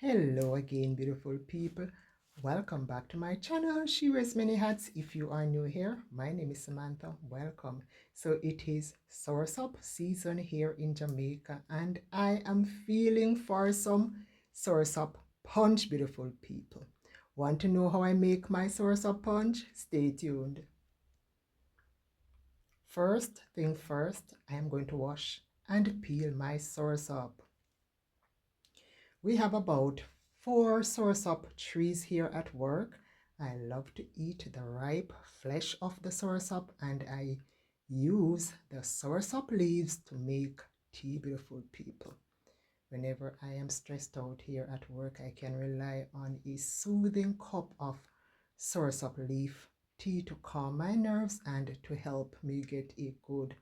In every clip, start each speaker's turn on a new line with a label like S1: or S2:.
S1: Hello again, beautiful people. Welcome back to my channel. She wears many hats. If you are new here, my name is Samantha. Welcome. So it is Soursop season here in Jamaica, and I am feeling for some Soursop punch, beautiful people. Want to know how I make my Soursop punch? Stay tuned. First thing first, I am going to wash and peel my Soursop. We have about 4 soursop trees here at work. I love to eat the ripe flesh of the soursop, and I use the soursop leaves to make tea, beautiful people. Whenever I am stressed out here at work, I can rely on a soothing cup of soursop leaf tea to calm my nerves and to help me get a good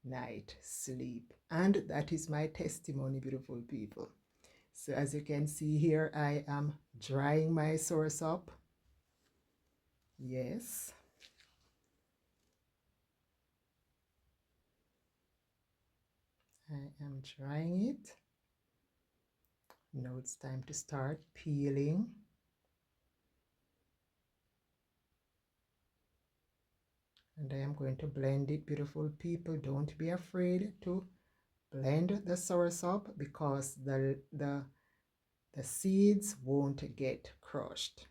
S1: night sleep. And that is my testimony, beautiful people. So as you can see here, I am drying my soursop. Yes. I am drying it. Now it's time to start peeling. And I am going to blend it, beautiful people. Don't be afraid to blend the soursop because the seeds won't get crushed.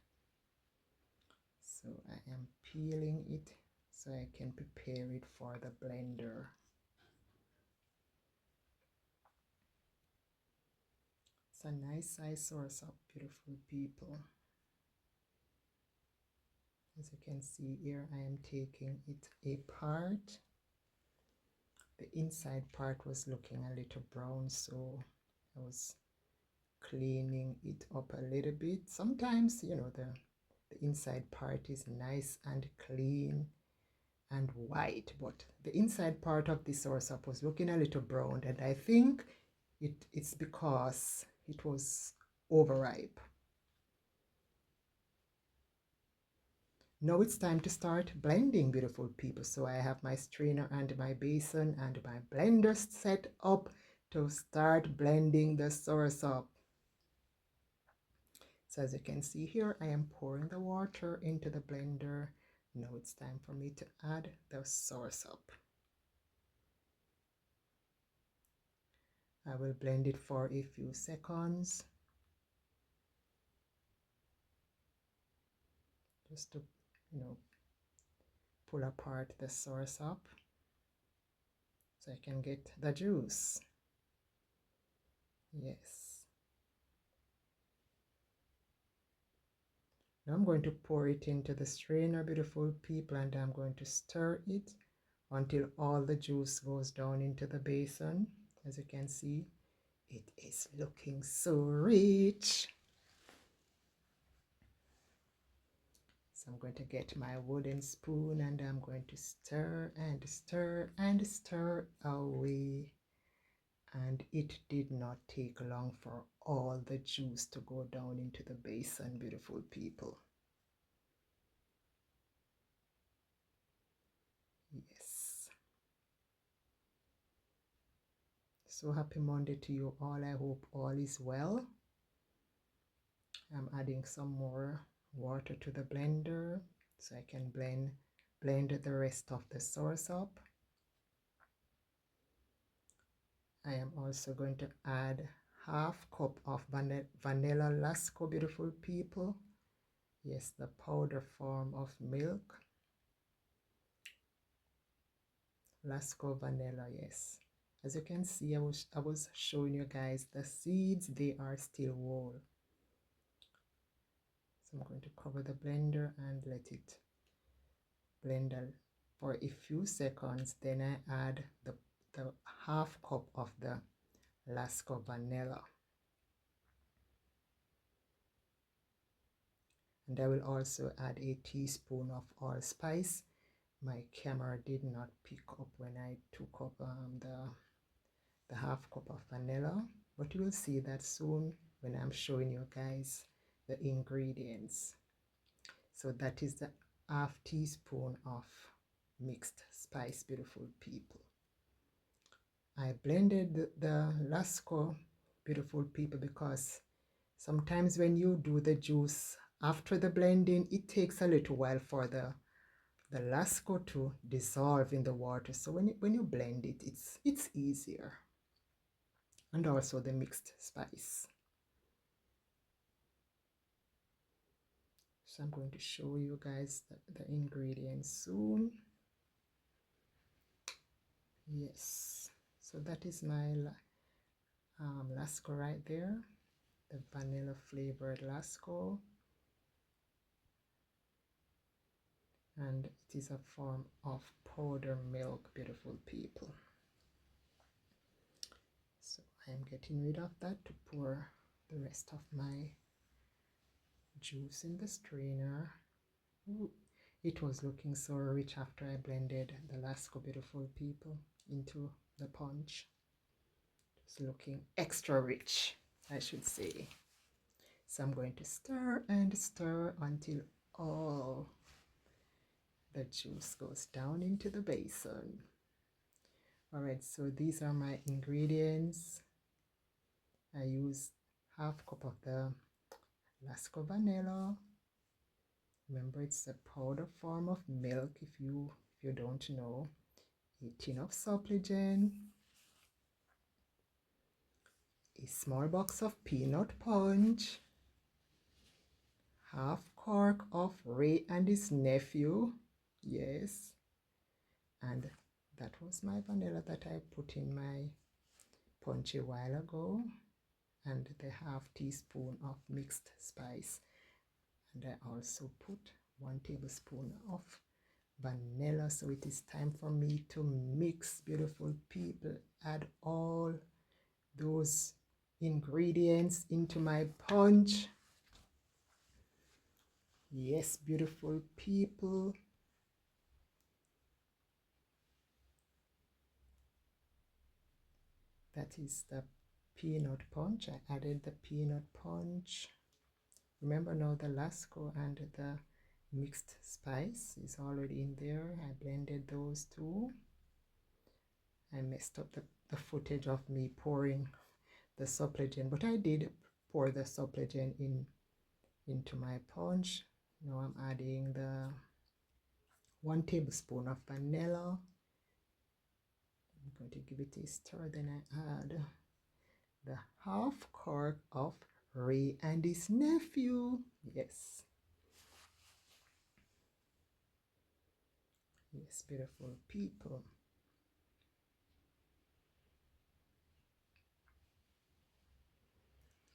S1: So I am peeling it so I can prepare it for the blender. It's a nice size soursop, beautiful people. As you can see here, I am taking it apart. The inside part was looking a little brown, so I was cleaning it up a little bit. Sometimes, you know, the inside part is nice and clean and white, but the inside part of the soursop was looking a little brown, and I think it's because it was overripe. Now it's time to start blending, beautiful people. So I have my strainer and my basin and my blender set up to start blending the soursop. So as you can see here, I am pouring the water into the blender. Now it's time for me to add the soursop. I will blend it for a few seconds, just to, you know, pull apart the soursop so I can get the juice. Yes. Now I'm going to pour it into the strainer, beautiful people, and I'm going to stir it until all the juice goes down into the basin. As you can see, it is looking so rich. So I'm going to get my wooden spoon and I'm going to stir and stir and stir away. And it did not take long for all the juice to go down into the basin, beautiful people. Yes. So happy Monday to you all. I hope all is well. I'm adding some more water to the blender so I can blend the rest of the soursop. I am also going to add half cup of vanilla lasco, beautiful people. Yes, the powder form of milk. Lasco vanilla, yes. As you can see, I was showing you guys the seeds, they are still whole. So I'm going to cover the blender and let it blend for a few seconds. Then I add the half cup of the Lasco vanilla. And I will also add a teaspoon of allspice. My camera did not pick up when I took up the half cup of vanilla, but you will see that soon when I'm showing you guys the ingredients. So that is the half teaspoon of mixed spice, beautiful people. I blended the Lasco, beautiful people, because Sometimes when you do the juice after the blending, it takes a little while for the lasco to dissolve in the water. So when you blend it, it's easier. And also the mixed spice. So I'm going to show you guys the ingredients soon. Yes, so that is my lasco right there, the vanilla flavored lasco, and it is a form of powder milk, beautiful people. So I'm getting rid of that to pour the rest of my juice in the strainer. Ooh, it was looking so rich after I blended the lasco, beautiful people, into the punch. It's looking extra rich, I should say. So I'm going to stir and stir until all the juice goes down into the basin. All right, so these are my ingredients. I use half cup of the lasco vanilla. Remember, it's a powder form of milk if you don't know. A tin of suppligent, a small box of peanut punch, half cork of Ray and his nephew, yes, and that was my vanilla that I put in my punch a while ago, and the half teaspoon of mixed spice, and I also put 1 tablespoon of vanilla. So it is time for me to mix, beautiful people, add all those ingredients into my punch. Yes, beautiful people. That is the peanut punch. I added the peanut punch. Remember now the lasco and the mixed spice is already in there. I blended those two. I messed up the footage of me pouring the suppligent, but I did pour the suppligent into my punch. Now I'm adding the 1 tablespoon of vanilla. I'm going to give it a stir, then I add the half cork of Ray and his nephew. Yes. Yes, beautiful people.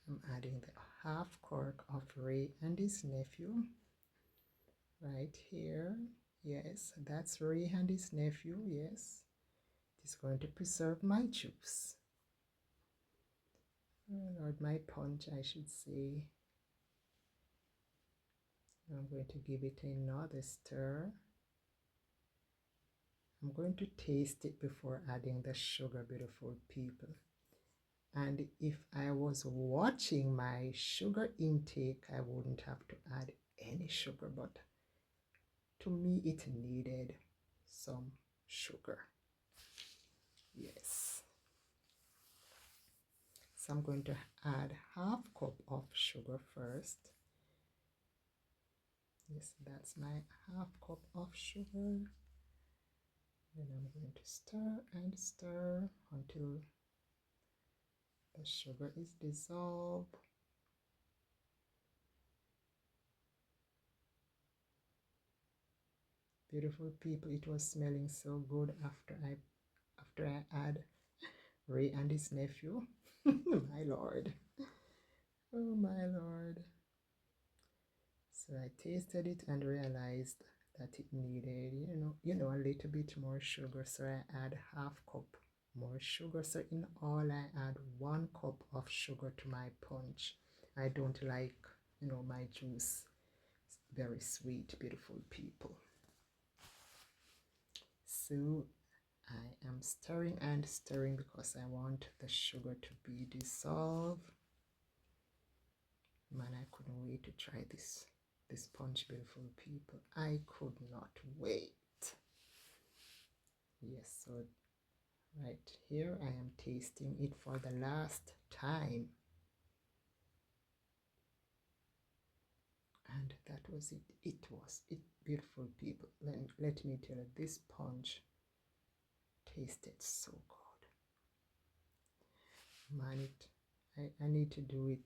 S1: I'm adding the half cork of Ray and his nephew right here. Yes, that's Ray and his nephew. Yes, it is going to preserve my juice. Oh Lord, my punch, I should say. I'm going to give it another stir. I'm going to taste it before adding the sugar, beautiful people. And if I was watching my sugar intake, I wouldn't have to add any sugar, but to me it needed some sugar. Yes. So I'm going to add half cup of sugar first. Yes, that's my half cup of sugar. Then I'm going to stir and stir until the sugar is dissolved. Beautiful people, it was smelling so good after I add Ray and his nephew. My Lord. Oh my Lord. So I tasted it and realized that it needed, a little bit more sugar. So I add half cup more sugar. So in all, I add 1 cup of sugar to my punch. I don't like, my juice very sweet, beautiful people. So I am stirring and stirring because I want the sugar to be dissolved. Man, I couldn't wait to try this punch, beautiful people. I could not wait. Yes, so right here I am tasting it for the last time. And that was it. It was it, beautiful people. Let me tell you, this punch tasted so good. Man, I need to do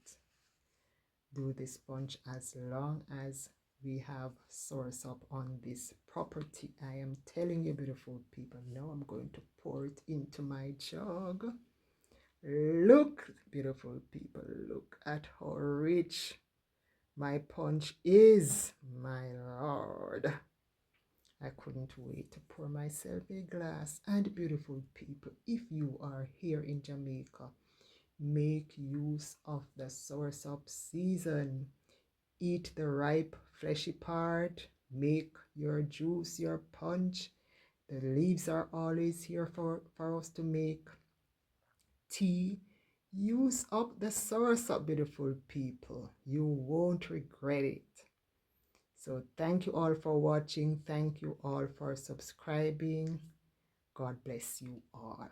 S1: this punch as long as we have Soursop on this property. I am telling you, beautiful people. Now I'm going to pour it into my jug. Look, beautiful people, look at how rich my punch is, my lord. I couldn't wait to pour myself a glass. And beautiful people, if you are here in Jamaica, make use of the Soursop season. Eat the ripe, fleshy part. Make your juice, your punch. The leaves are always here for us to make tea. Use up the Soursop, beautiful people. You won't regret it. So thank you all for watching. Thank you all for subscribing. God bless you all.